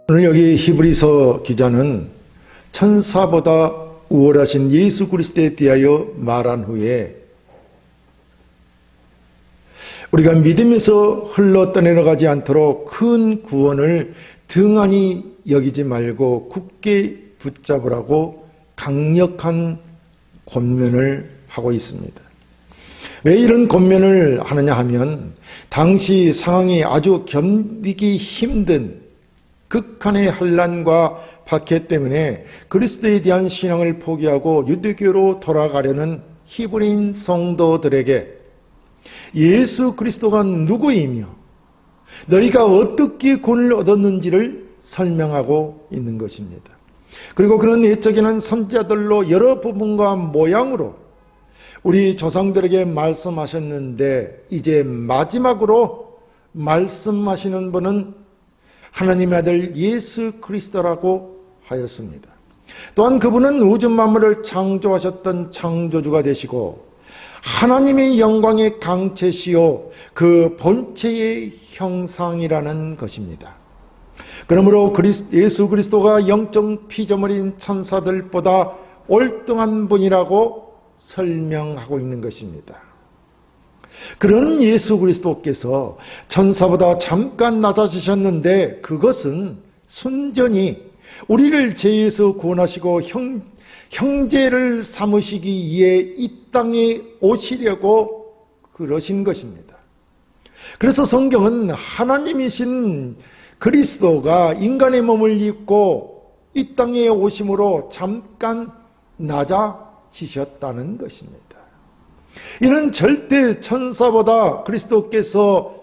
오늘 여기 히브리서 기자는 천사보다 우월하신 예수 그리스도에 대하여 말한 후에 우리가 믿음에서 흘러 떠내려가지 않도록 큰 구원을 등한히 여기지 말고 굳게 붙잡으라고 강력한 권면을 하고 있습니다. 왜 이런 권면을 하느냐 하면 당시 상황이 아주 견디기 힘든 극한의 환난과 박해 때문에 그리스도에 대한 신앙을 포기하고 유대교로 돌아가려는 히브리인 성도들에게 예수 그리스도가 누구이며 너희가 어떻게 구원을 얻었는지를 설명하고 있는 것입니다. 그리고 그런 옛적에는 선지자들로 여러 부분과 모양으로 우리 조상들에게 말씀하셨는데 이제 마지막으로 말씀하시는 분은 하나님의 아들 예수 그리스도라고 하였습니다. 또한 그분은 우주 만물을 창조하셨던 창조주가 되시고 하나님의 영광의 강체시요 그 본체의 형상이라는 것입니다. 그러므로 예수 그리스도가 영적 피조물인 천사들보다 월등한 분이라고 설명하고 있는 것입니다. 그런 예수 그리스도께서 천사보다 잠깐 낮아지셨는데 그것은 순전히 우리를 죄에서 구원하시고 형제를 삼으시기 위해 이 땅에 오시려고 그러신 것입니다. 그래서 성경은 하나님이신 그리스도가 인간의 몸을 입고 이 땅에 오심으로 잠깐 낮아지셨다는 것입니다. 이는 절대 천사보다 그리스도께서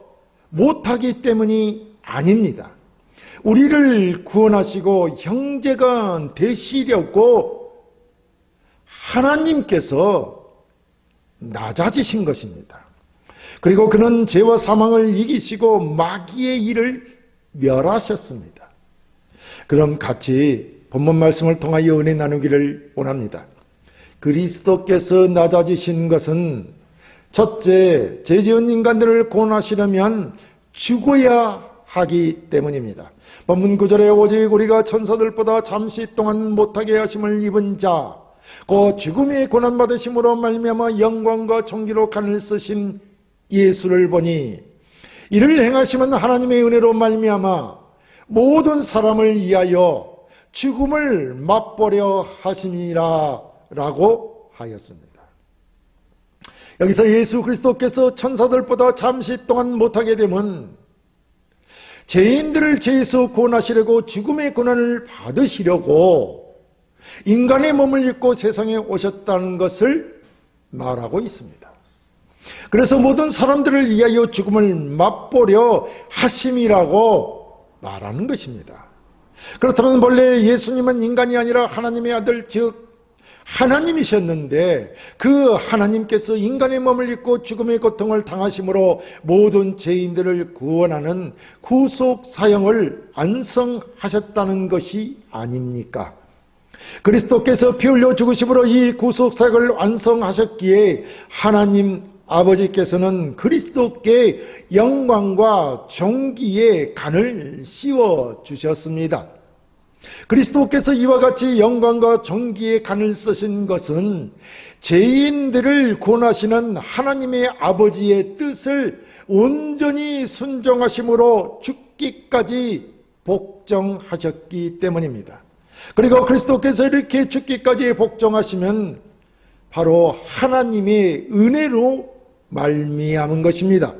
못하기 때문이 아닙니다. 우리를 구원하시고 형제가 되시려고 하나님께서 낮아지신 것입니다. 그리고 그는 죄와 사망을 이기시고 마귀의 일을 멸하셨습니다. 그럼 같이 본문 말씀을 통하여 은혜 나누기를 원합니다. 그리스도께서 낮아지신 것은 첫째, 죄 지은 인간들을 구원하시려면 죽어야 하기 때문입니다. 본문 9절에 오직 우리가 천사들보다 잠시 동안 못하게 하심을 입은 자, 그 죽음의 고난받으심으로 말미암아 영광과 존귀로 간을 쓰신 예수를 보니 이를 행하심은 하나님의 은혜로 말미암아 모든 사람을 위하여 죽음을 맛보려 하심이라 라고 하였습니다. 여기서 예수 그리스도께서 천사들보다 잠시 동안 못하게 되면 죄인들을 죄에서 구원하시려고 죽음의 고난을 받으시려고 인간의 몸을 입고 세상에 오셨다는 것을 말하고 있습니다. 그래서 모든 사람들을 위하여 죽음을 맛보려 하심이라고 말하는 것입니다. 그렇다면 본래 예수님은 인간이 아니라 하나님의 아들, 즉 하나님이셨는데 그 하나님께서 인간의 몸을 입고 죽음의 고통을 당하심으로 모든 죄인들을 구원하는 구속 사역을 완성하셨다는 것이 아닙니까? 그리스도께서 피 흘려 죽으심으로 이 구속 사역을 완성하셨기에 하나님 아버지께서는 그리스도께 영광과 존귀의 간을 씌워 주셨습니다. 그리스도께서 이와 같이 영광과 존귀의 간을 쓰신 것은 죄인들을 구원하시는 하나님의 아버지의 뜻을 온전히 순종하심으로 죽기까지 복종하셨기 때문입니다. 그리고 그리스도께서 이렇게 죽기까지 복종하시면 바로 하나님의 은혜로 말미암은 것입니다.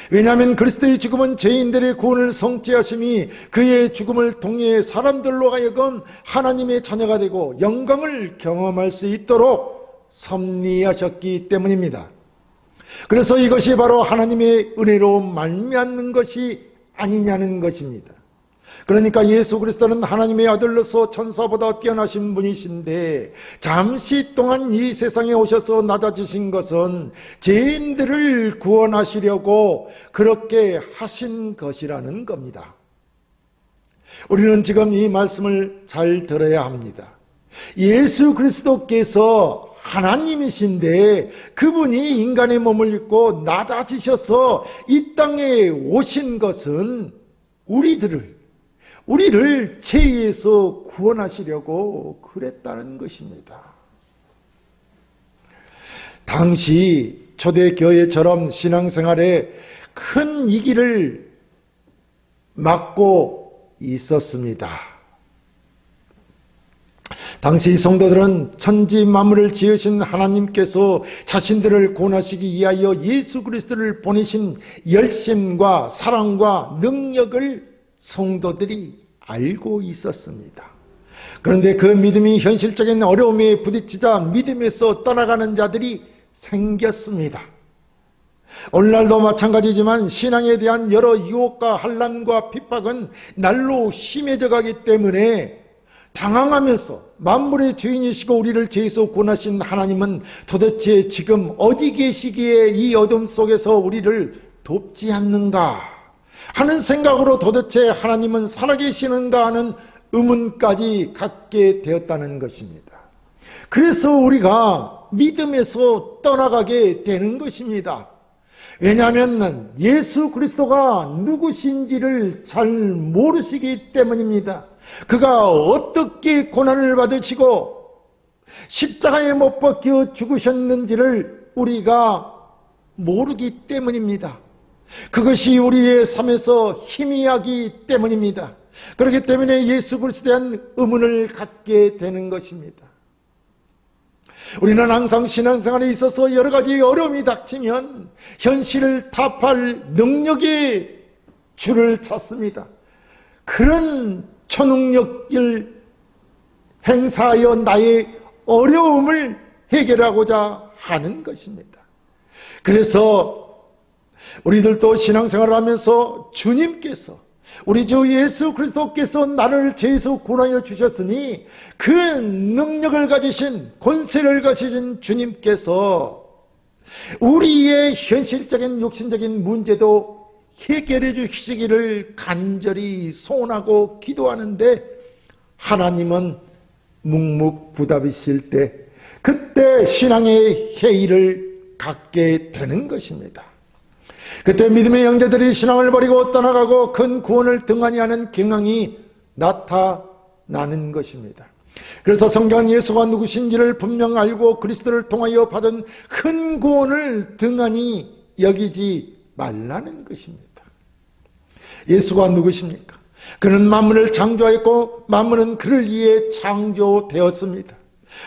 왜냐하면 그리스도의 죽음은 죄인들의 구원을 성취하심이 그의 죽음을 통해 사람들로 하여금 하나님의 자녀가 되고 영광을 경험할 수 있도록 섭리하셨기 때문입니다. 그래서 이것이 바로 하나님의 은혜로 말미암는 것이 아니냐는 것입니다. 그러니까 예수 그리스도는 하나님의 아들로서 천사보다 뛰어나신 분이신데 잠시 동안 이 세상에 오셔서 낮아지신 것은 죄인들을 구원하시려고 그렇게 하신 것이라는 겁니다. 우리는 지금 이 말씀을 잘 들어야 합니다. 예수 그리스도께서 하나님이신데 그분이 인간의 몸을 입고 낮아지셔서 이 땅에 오신 것은 우리들을 우리를 죄에서 구원하시려고 그랬다는 것입니다. 당시 초대교회처럼 신앙생활에 큰 위기를 맞고 있었습니다. 당시 성도들은 천지 만물을 지으신 하나님께서 자신들을 구원하시기 위하여 예수 그리스도를 보내신 열심과 사랑과 능력을 성도들이 알고 있었습니다. 그런데 그 믿음이 현실적인 어려움에 부딪히자 믿음에서 떠나가는 자들이 생겼습니다. 오늘날도 마찬가지지만 신앙에 대한 여러 유혹과 환난과 핍박은 날로 심해져 가기 때문에 당황하면서 만물의 주인이시고 우리를 죄에서 구원하신 하나님은 도대체 지금 어디 계시기에 이 어둠 속에서 우리를 돕지 않는가 하는 생각으로 도대체 하나님은 살아계시는가 하는 의문까지 갖게 되었다는 것입니다. 그래서 우리가 믿음에서 떠나가게 되는 것입니다. 왜냐하면 예수 그리스도가 누구신지를 잘 모르시기 때문입니다. 그가 어떻게 고난을 받으시고 십자가에 못 박혀 죽으셨는지를 우리가 모르기 때문입니다. 그것이 우리의 삶에서 희미하기 때문입니다. 그렇기 때문에 예수 그리스도에 대한 의문을 갖게 되는 것입니다. 우리는 항상 신앙생활에 있어서 여러 가지 어려움이 닥치면 현실을 타파할 능력의 줄을 찾습니다. 그런 초능력을 행사하여 나의 어려움을 해결하고자 하는 것입니다. 그래서 우리들도 신앙생활을 하면서 주님께서 우리 주 예수 그리스도께서 나를 죄에서 구원하여 주셨으니 그 능력을 가지신 권세를 가지신 주님께서 우리의 현실적인 육신적인 문제도 해결해 주시기를 간절히 소원하고 기도하는데 하나님은 묵묵부답이실 때 그때 신앙의 회의를 갖게 되는 것입니다. 그때 믿음의 형제들이 신앙을 버리고 떠나가고 큰 구원을 등한히 하는 경향이 나타나는 것입니다. 그래서 성경은 예수가 누구신지를 분명 알고 그리스도를 통하여 받은 큰 구원을 등한히 여기지 말라는 것입니다. 예수가 누구십니까? 그는 만물을 창조하였고 만물은 그를 위해 창조되었습니다.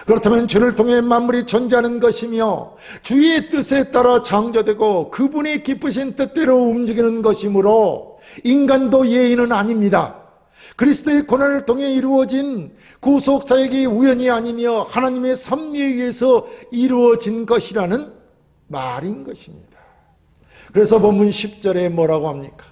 그렇다면 주를 통해 만물이 존재하는 것이며 주의 뜻에 따라 창조되고 그분이 기쁘신 뜻대로 움직이는 것이므로 인간도 예인은 아닙니다. 그리스도의 고난을 통해 이루어진 구속사역이 우연이 아니며 하나님의 섭리에 의해서 이루어진 것이라는 말인 것입니다. 그래서 본문 10절에 뭐라고 합니까?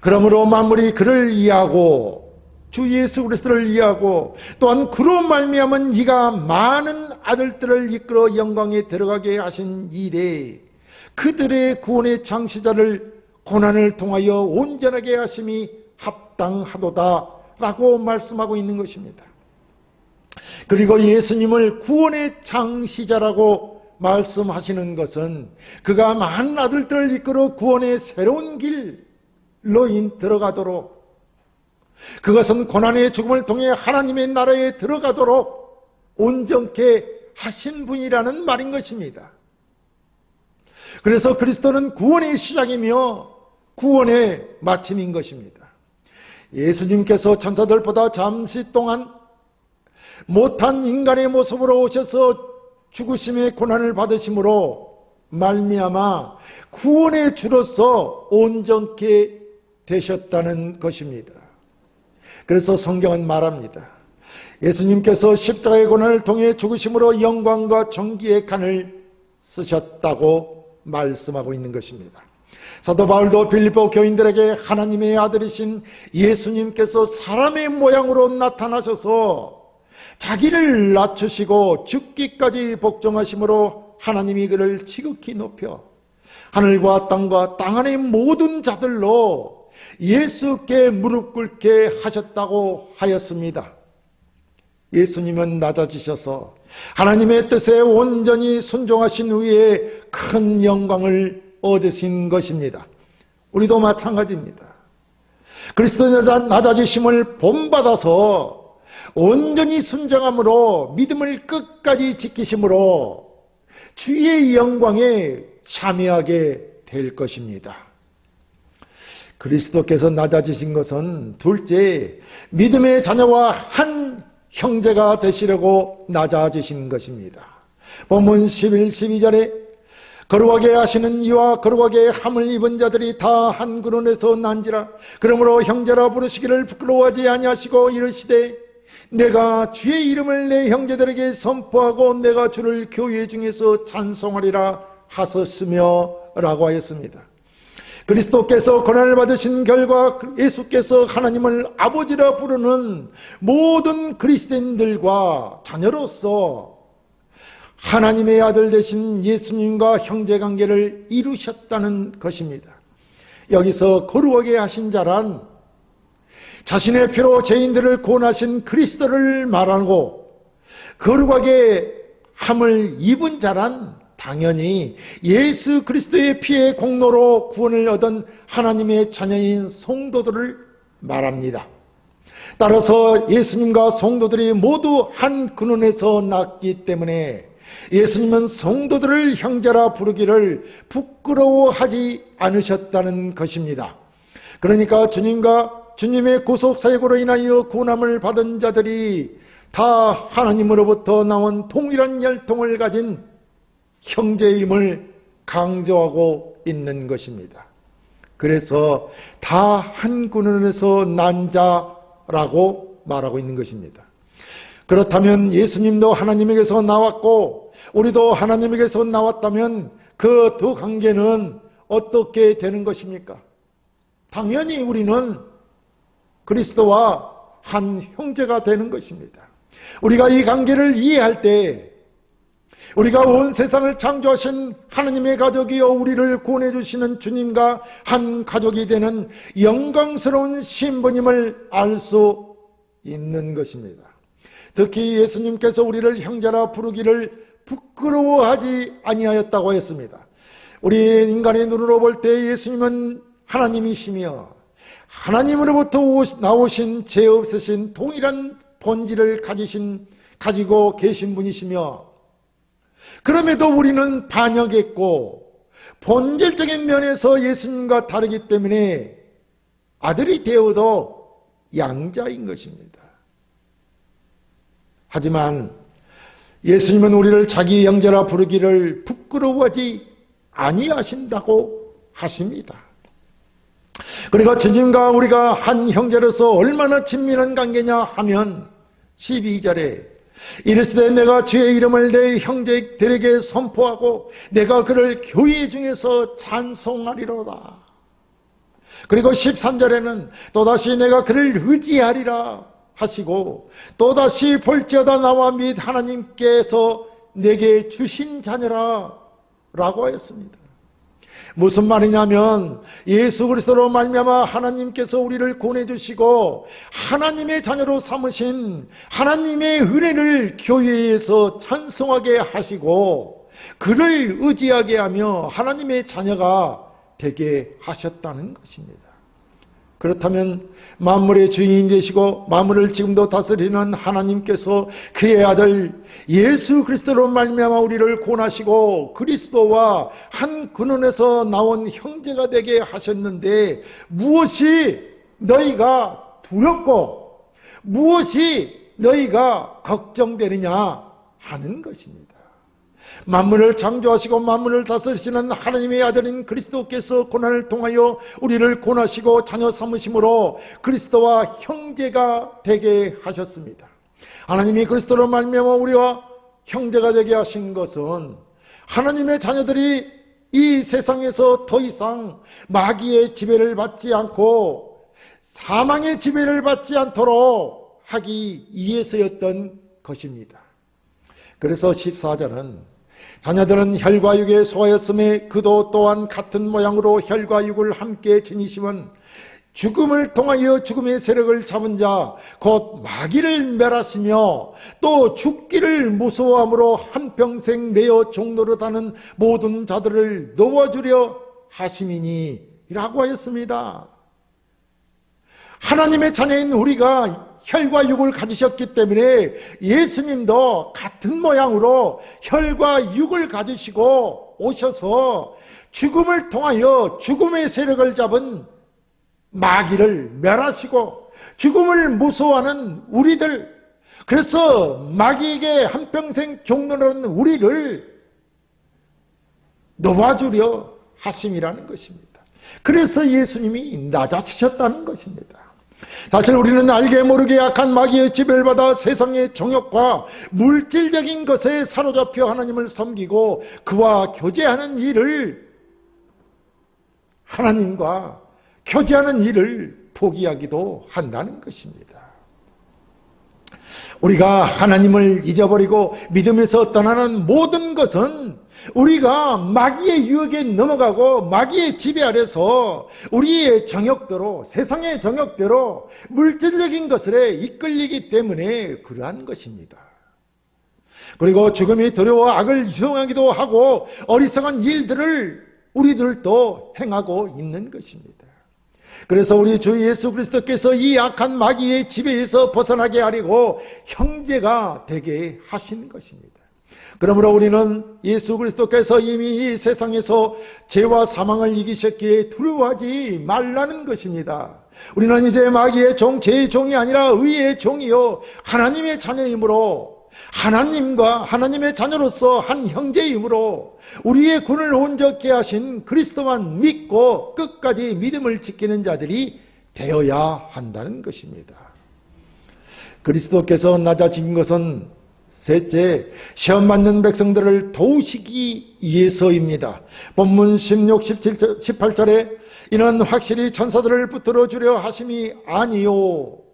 그러므로 만물이 그를 이해하고 주 예수 그리스도를 이해하고 또한 그로 말미암은 이가 많은 아들들을 이끌어 영광에 들어가게 하신 이래 그들의 구원의 창시자를 고난을 통하여 온전하게 하심이 합당하도다 라고 말씀하고 있는 것입니다. 그리고 예수님을 구원의 창시자라고 말씀하시는 것은 그가 많은 아들들을 이끌어 구원의 새로운 길로 들어가도록 그것은 고난의 죽음을 통해 하나님의 나라에 들어가도록 온전케 하신 분이라는 말인 것입니다. 그래서 그리스도는 구원의 시작이며 구원의 마침인 것입니다. 예수님께서 천사들보다 잠시 동안 못한 인간의 모습으로 오셔서 죽으심의 고난을 받으심으로 말미암아 구원의 주로서 온전케 되셨다는 것입니다. 그래서 성경은 말합니다. 예수님께서 십자가의 고난을 통해 죽으심으로 영광과 존귀의 칸을 쓰셨다고 말씀하고 있는 것입니다. 사도 바울도 빌립보 교인들에게 하나님의 아들이신 예수님께서 사람의 모양으로 나타나셔서 자기를 낮추시고 죽기까지 복종하심으로 하나님이 그를 지극히 높여 하늘과 땅과 땅 안의 모든 자들로 예수께 무릎 꿇게 하셨다고 하였습니다. 예수님은 낮아지셔서 하나님의 뜻에 온전히 순종하신 후에 큰 영광을 얻으신 것입니다. 우리도 마찬가지입니다. 그리스도의 낮아지심을 본받아서 온전히 순종함으로 믿음을 끝까지 지키심으로 주의 영광에 참여하게 될 것입니다. 그리스도께서 낮아지신 것은 둘째, 믿음의 자녀와 한 형제가 되시려고 낮아지신 것입니다. 본문 11, 12절에 거룩하게 하시는 이와 거룩하게 함을 입은 자들이 다 한 근원에서 난지라. 그러므로 형제라 부르시기를 부끄러워하지 아니하시고 이르시되 내가 주의 이름을 내 형제들에게 선포하고 내가 주를 교회 중에서 찬송하리라 하셨으며 라고 하였습니다. 그리스도께서 고난을 받으신 결과 예수께서 하나님을 아버지라 부르는 모든 그리스도인들과 자녀로서 하나님의 아들 되신 예수님과 형제관계를 이루셨다는 것입니다. 여기서 거룩하게 하신 자란 자신의 피로 죄인들을 구원하신 그리스도를 말하고, 거룩하게 함을 입은 자란 당연히 예수 그리스도의 피의 공로로 구원을 얻은 하나님의 자녀인 성도들을 말합니다. 따라서 예수님과 성도들이 모두 한 근원에서 났기 때문에 예수님은 성도들을 형제라 부르기를 부끄러워하지 않으셨다는 것입니다. 그러니까 주님의 구속사역으로 인하여 구원함을 받은 자들이 다 하나님으로부터 나온 동일한 혈통을 가진 형제임을 강조하고 있는 것입니다. 그래서 다 한 근원에서 난 자라고 말하고 있는 것입니다. 그렇다면 예수님도 하나님에게서 나왔고 우리도 하나님에게서 나왔다면 그 두 관계는 어떻게 되는 것입니까? 당연히 우리는 그리스도와 한 형제가 되는 것입니다. 우리가 이 관계를 이해할 때 우리가 온 세상을 창조하신 하나님의 가족이요 우리를 구원해 주시는 주님과 한 가족이 되는 영광스러운 신분임을 알 수 있는 것입니다. 특히 예수님께서 우리를 형제라 부르기를 부끄러워하지 아니하였다고 했습니다. 우리 인간의 눈으로 볼 때 예수님은 하나님이시며 하나님으로부터 나오신 죄 없으신 동일한 본질을 가지고 계신 분이시며, 그럼에도 우리는 반역했고 본질적인 면에서 예수님과 다르기 때문에 아들이 되어도 양자인 것입니다. 하지만 예수님은 우리를 자기 형제라 부르기를 부끄러워하지 아니하신다고 하십니다. 그리고 주님과 우리가 한 형제로서 얼마나 친밀한 관계냐 하면 12절에 이르시되 내가 주의 이름을 내 형제들에게 선포하고 내가 그를 교회 중에서 찬송하리로다. 그리고 13절에는 또다시 내가 그를 의지하리라 하시고 또다시 볼지어다 나와 및 하나님께서 내게 주신 자녀라 라고 하였습니다. 무슨 말이냐면 예수 그리스도로 말미암아 하나님께서 우리를 구원해 주시고 하나님의 자녀로 삼으신 하나님의 은혜를 교회에서 찬송하게 하시고 그를 의지하게 하며 하나님의 자녀가 되게 하셨다는 것입니다. 그렇다면 만물의 주인이 되시고 만물을 지금도 다스리는 하나님께서 그의 아들 예수 그리스도로 말미암아 우리를 구원하시고 그리스도와 한 근원에서 나온 형제가 되게 하셨는데 무엇이 너희가 두렵고 무엇이 너희가 걱정되느냐 하는 것입니다. 만물을 창조하시고 만물을 다스리시는 하나님의 아들인 그리스도께서 고난을 통하여 우리를 구원하시고 자녀 삼으심으로 그리스도와 형제가 되게 하셨습니다. 하나님이 그리스도로 말미암아 우리와 형제가 되게 하신 것은 하나님의 자녀들이 이 세상에서 더 이상 마귀의 지배를 받지 않고 사망의 지배를 받지 않도록 하기 위해서였던 것입니다. 그래서 14절은 자녀들은 혈과 육에 속하였음에 그도 또한 같은 모양으로 혈과 육을 함께 지니심은 죽음을 통하여 죽음의 세력을 잡은 자 곧 마귀를 멸하시며 또 죽기를 무서워함으로 한평생 매어 종노릇하는 모든 자들을 놓아주려 하심이니 라고 하였습니다. 하나님의 자녀인 우리가 혈과 육을 가지셨기 때문에 예수님도 같은 모양으로 혈과 육을 가지시고 오셔서 죽음을 통하여 죽음의 세력을 잡은 마귀를 멸하시고 죽음을 무서워하는 우리들, 그래서 마귀에게 한평생 종노는 우리를 놓아주려 하심이라는 것입니다. 그래서 예수님이 낮아지셨다는 것입니다. 사실 우리는 알게 모르게 약한 마귀의 지배를 받아 세상의 정욕과 물질적인 것에 사로잡혀 하나님을 섬기고 그와 교제하는 일을, 하나님과 교제하는 일을 포기하기도 한다는 것입니다. 우리가 하나님을 잊어버리고 믿음에서 떠나는 모든 것은 우리가 마귀의 유혹에 넘어가고 마귀의 지배 아래서 우리의 정욕대로, 세상의 정욕대로 물질적인 것에 이끌리기 때문에 그러한 것입니다. 그리고 죽음이 두려워 악을 이용하기도 하고 어리석은 일들을 우리들도 행하고 있는 것입니다. 그래서 우리 주 예수 그리스도께서 이 악한 마귀의 지배에서 벗어나게 하려고 형제가 되게 하신 것입니다. 그러므로 우리는 예수 그리스도께서 이미 이 세상에서 죄와 사망을 이기셨기에 두려워하지 말라는 것입니다. 우리는 이제 마귀의 종, 죄의 종이 아니라 의의 종이요 하나님의 자녀이므로, 하나님과 하나님의 자녀로서 한 형제이므로 우리의 군을 온전케 하신 그리스도만 믿고 끝까지 믿음을 지키는 자들이 되어야 한다는 것입니다. 그리스도께서 낮아진 것은 셋째, 시험 받는 백성들을 도우시기 위해서입니다. 본문 16, 17, 18절에 이는 확실히 천사들을 붙들어 주려 하심이 아니요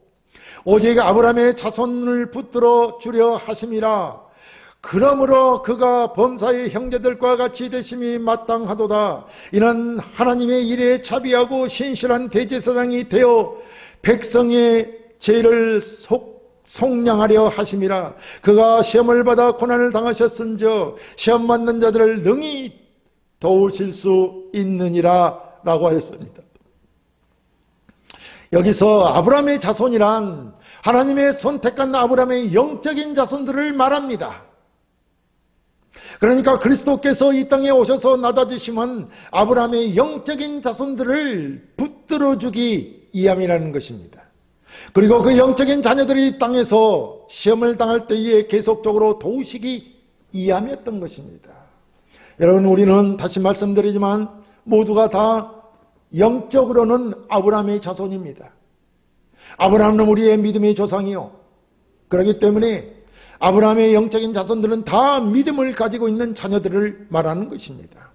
오직 아브라함의 자손을 붙들어 주려 하심이라. 그러므로 그가 범사의 형제들과 같이 되심이 마땅하도다. 이는 하나님의 일에 자비하고 신실한 대제사장이 되어 백성의 죄를 속량하려 하심이라. 그가 시험을 받아 고난을 당하셨은즉 시험 받는 자들을 능히 도우실 수 있느니라 라고 하였습니다. 여기서 아브라함의 자손이란 하나님의 선택한 아브라함의 영적인 자손들을 말합니다. 그러니까 그리스도께서 이 땅에 오셔서 낮아지심은 아브라함의 영적인 자손들을 붙들어주기 위함이라는 것입니다. 그리고 그 영적인 자녀들이 이 땅에서 시험을 당할 때에 계속적으로 도우시기 위함이었던 것입니다. 여러분, 우리는 다시 말씀드리지만 모두가 다 영적으로는 아브라함의 자손입니다. 아브라함은 우리의 믿음의 조상이요, 그렇기 때문에 아브라함의 영적인 자손들은 다 믿음을 가지고 있는 자녀들을 말하는 것입니다.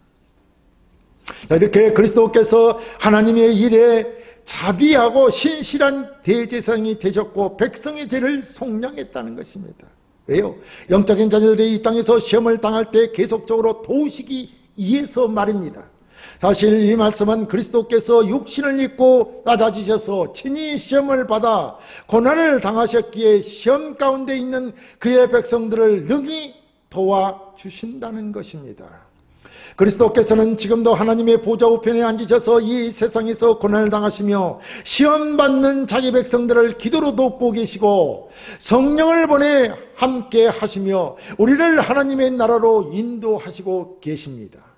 이렇게 그리스도께서 하나님의 일에 자비하고 신실한 대제사장이 되셨고 백성의 죄를 속량했다는 것입니다. 왜요? 영적인 자녀들이 이 땅에서 시험을 당할 때 계속적으로 도우시기 위해서 말입니다. 사실 이 말씀은 그리스도께서 육신을 입고 낮아지셔서 친히 시험을 받아 고난을 당하셨기에 시험 가운데 있는 그의 백성들을 능히 도와주신다는 것입니다. 그리스도께서는 지금도 하나님의 보좌 우편에 앉으셔서 이 세상에서 고난을 당하시며 시험받는 자기 백성들을 기도로 돕고 계시고 성령을 보내 함께 하시며 우리를 하나님의 나라로 인도하시고 계십니다.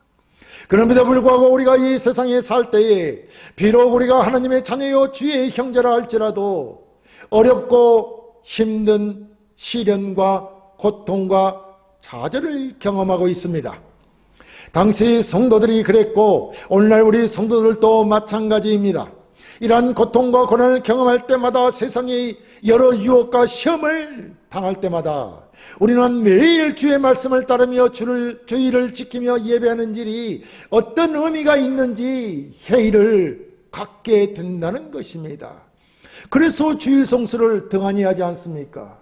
그럼에도 불구하고 우리가 이 세상에 살 때에 비록 우리가 하나님의 자녀요 주의 형제라 할지라도 어렵고 힘든 시련과 고통과 좌절을 경험하고 있습니다. 당시 성도들이 그랬고 오늘날 우리 성도들도 마찬가지입니다. 이러한 고통과 고난을 경험할 때마다 세상의 여러 유혹과 시험을 당할 때마다 우리는 매일 주의 말씀을 따르며 주의를 지키며 예배하는 일이 어떤 의미가 있는지 회의를 갖게 된다는 것입니다. 그래서 주일 성수를 등한히 하지 않습니까?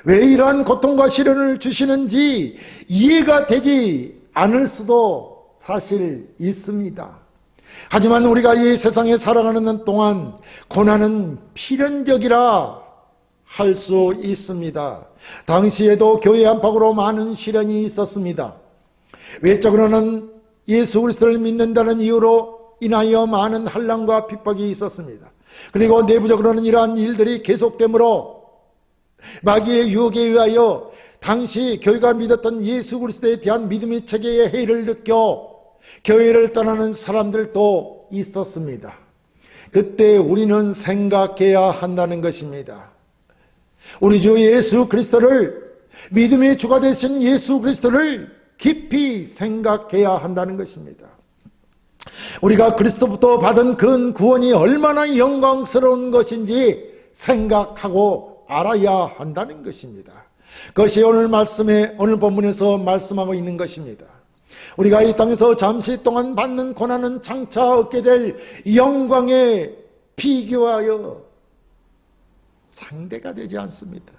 왜 이러한 고통과 시련을 주시는지 이해가 되지 않을 수도 사실 있습니다. 하지만 우리가 이 세상에 살아가는 동안 고난은 필연적이라 할 수 있습니다. 당시에도 교회 안팎으로 많은 시련이 있었습니다. 외적으로는 예수 그리스도를 믿는다는 이유로 인하여 많은 환난과 핍박이 있었습니다. 그리고 내부적으로는 이러한 일들이 계속되므로 마귀의 유혹에 의하여 당시 교회가 믿었던 예수 그리스도에 대한 믿음의 체계의 해이를 느껴 교회를 떠나는 사람들도 있었습니다. 그때 우리는 생각해야 한다는 것입니다. 우리 주 예수 그리스도를, 믿음의 주가 되신 예수 그리스도를 깊이 생각해야 한다는 것입니다. 우리가 그리스도부터 받은 그 구원이 얼마나 영광스러운 것인지 생각하고 알아야 한다는 것입니다. 그것이 오늘 본문에서 말씀하고 있는 것입니다. 우리가 이 땅에서 잠시 동안 받는 고난은 장차 얻게 될 영광에 비교하여 상대가 되지 않습니다.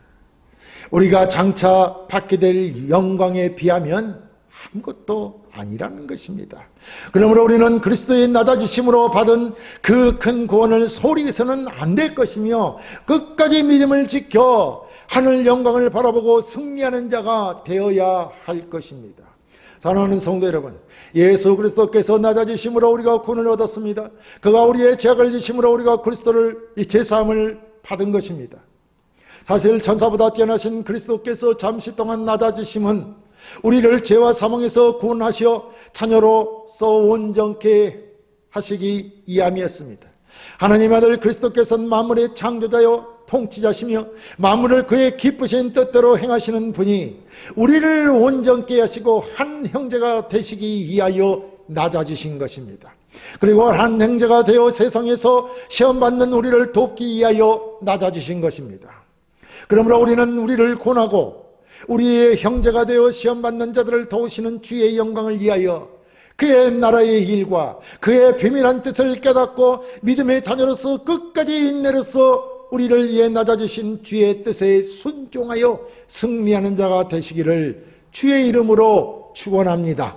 우리가 장차 받게 될 영광에 비하면 아무것도 아니라는 것입니다. 그러므로 우리는 그리스도의 낮아지심으로 받은 그 큰 구원을 소리해서는 안 될 것이며 끝까지 믿음을 지켜 하늘 영광을 바라보고 승리하는 자가 되어야 할 것입니다. 사랑하는 성도 여러분, 예수 그리스도께서 낮아지심으로 우리가 구원을 얻었습니다. 그가 우리의 죄악을 지심으로 우리가 그리스도를 이 죄사함을 받은 것입니다. 사실 천사보다 뛰어나신 그리스도께서 잠시 동안 낮아지심은 우리를 죄와 사망에서 구원하시어 자녀로서 온전케 하시기 위함이었습니다. 하나님 아들 그리스도께서는 만물의 창조자요 통치자시며 만물을 그의 기쁘신 뜻대로 행하시는 분이 우리를 온전케 하시고 한 형제가 되시기 위하여 낮아지신 것입니다. 그리고 한 형제가 되어 세상에서 시험받는 우리를 돕기 위하여 낮아지신 것입니다. 그러므로 우리는 우리를 권하고 우리의 형제가 되어 시험받는 자들을 도우시는 주의 영광을 위하여 그의 나라의 일과 그의 비밀한 뜻을 깨닫고 믿음의 자녀로서 끝까지 인내로서 우리를 위해 낮아지신 주의 뜻에 순종하여 승리하는 자가 되시기를 주의 이름으로 축원합니다.